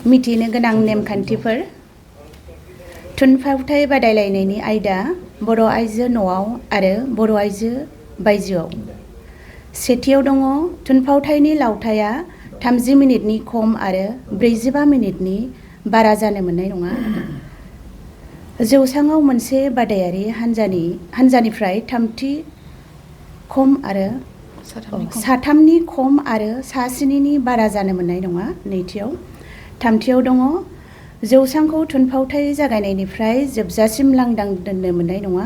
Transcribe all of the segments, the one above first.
मिथिनो गोनां नेमखान्थिफोर थुनफावथाय बादायलायनायनि आयदा बर' आइजो न'आव आरो बर' आइजो बायजोआव। सेथियाव दङ थुनफावथायनि लावथाया 30 मिनिटनि खम आरो 45 मिनिटनि बारा जानो मोननाय नङा। जौसाङाव मोनसे बादायारि हानजानिफ्राय साथामनि खम आरो सा 7नि बारा जानो मोननाय नङा। नैथियाव थामथियाव दङ जौसांखौ थुनफावथाय जागायनायनिफ्राय जोबजासिम लांदां दोननो मोननाय नङा।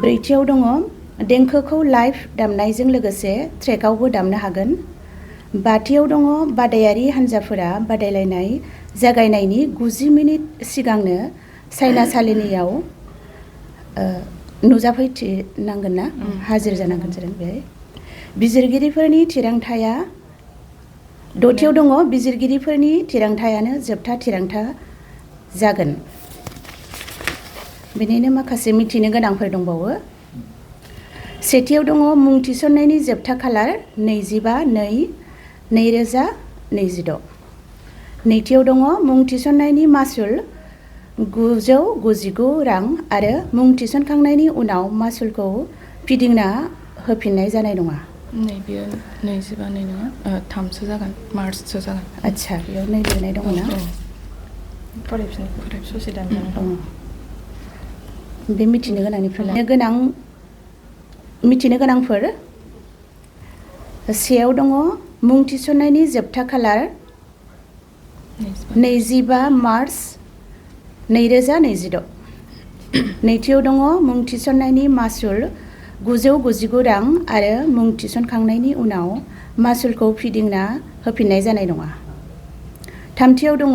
ब्रैथियाव दङ देंखोखौ लाइभ दामनायजों लोगोसे ट्रेकआवबो दामनो हागोन। बाथियाव दङ बादायारि हानजाफोरा बादायलायनाय जागायनायनि 90 मिनिट सिगांनो सायनासालियाव नुजाफैनांगोन ना हाजिर जानांगोन जों बेहाय। बिजिरगिरिफोरनि थिरांथाया दथियाव दङ बिजिरगिरिफोरनि थिरांथायानो जोबथा थिरांथा जागोन। बिनिनो माखासे मिथिनो गोनांफोर दंबावो। सेथियाव दङ मुं थिसननायनि जोबथा खालार 25/2/2026। नैथियाव दङ मुं थिसननायनि मासुल 999 रां आरो मुं थिसनखांनायनि उनाव मासुलखौ फिदिंना होफिननाय जानाय नङा। बेयो 25 नङा 3सो जागोन, मार्चसो जागोन। आदसा बेयाव नै लिरनाय दङ ना? फराय ससे दानजानाय बे मिथिनो गोनांनिफ्राय मिथिनो गोनांफोर। सेयाव दङ मुं थिसननायनि जोबथा खालार 25 मार्च 2026। नैथियाव दङ मुं थिसननायनि मासुल 999 रां आरो मुं थिसनखांनायनि उनाव मासुलखौ फिदिंना होफिननाय जानाय नङा। थामथियाव दङ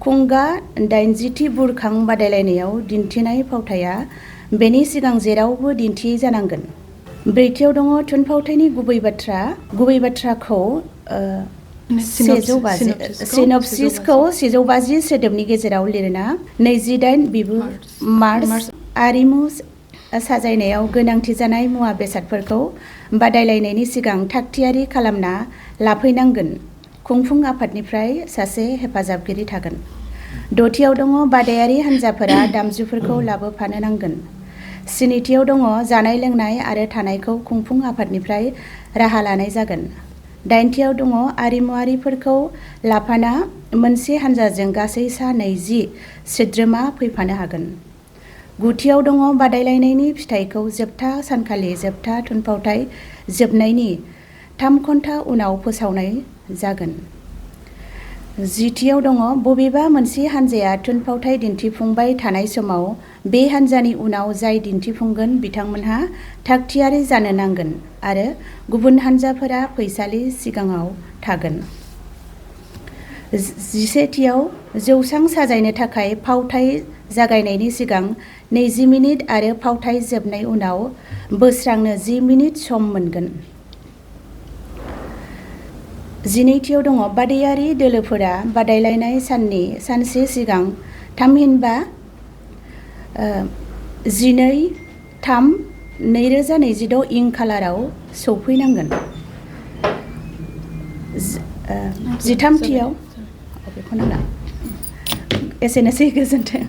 खुंगा 80थि बुरखां बादायलायनायाव दिन्थिनाय फावथाया बेनि सिगां जेरावबो दिन्थियै जानांगोन। ब्रैथियाव दङ थुनफावथायनि गुबै बाथ्राखौ सिन'पसिसखौ 150 सोदोबनि गेजेराव लिरना 28 मार्च आरिमु साजायनायाव गोनांथि जानाय मुवा बेसादफोरखौ बादायलायनायनि सिगां थागथियारि खालामना लाफैनांगोन। खुंफुं आफादनिफ्राय सासे हेफाजाबगिरि थागोन। दथियाव दङ बादायारि हानजाफोरा दामजुफोरखौ लाबोफानो नांगोन। स्निथियाव दङ जानाय लोंनाय आरो थानायखौ खुंफुं आफादनिफ्राय राहा लानाय जागोन। दाइनथियाव दङ आरिमुआरिफोरखौ लाफाना मोनसे हानजाजों गासै सा 20 सोद्रोमा फैफानो हागोन। गुथियाव दङ बादायलायनायनि फिथाइखौ जोबथा सानखालि जोबथा थुनफावथाय जोबनायनि 3 घन्टा उनाव फोसावनाय जागोन। जिथियाव दङ बबेबा मोनसे हानजाया थुनफावथाय दिन्थिफुंबाय थानाय समाव बे हानजानि उनाव जाय दिन्थिफुंगोन बिथांमोनहा थागथियारि जानो नांगोन आरो गुबुन हानजाफोरा फैसालि सिगाङाव थागोन। जिसेथियाव जौसां साजायनो थाखाय फावथाय जागायनायनि सिगां 20 मिनिट आरो फावथाय जोबनाय उनाव बोस्रांनो 10 मिनिट सम मोनगोन। जिनैथियाव दङ बादायारि दोलोफोरा बादायलायनाय साननि सानसे सिगां थामहिनबा 12/3/2026 इं खालाराव सौफैनांगोन। जिथामथियाव बेखौ नांला एसेनोसै गोजोन्थों।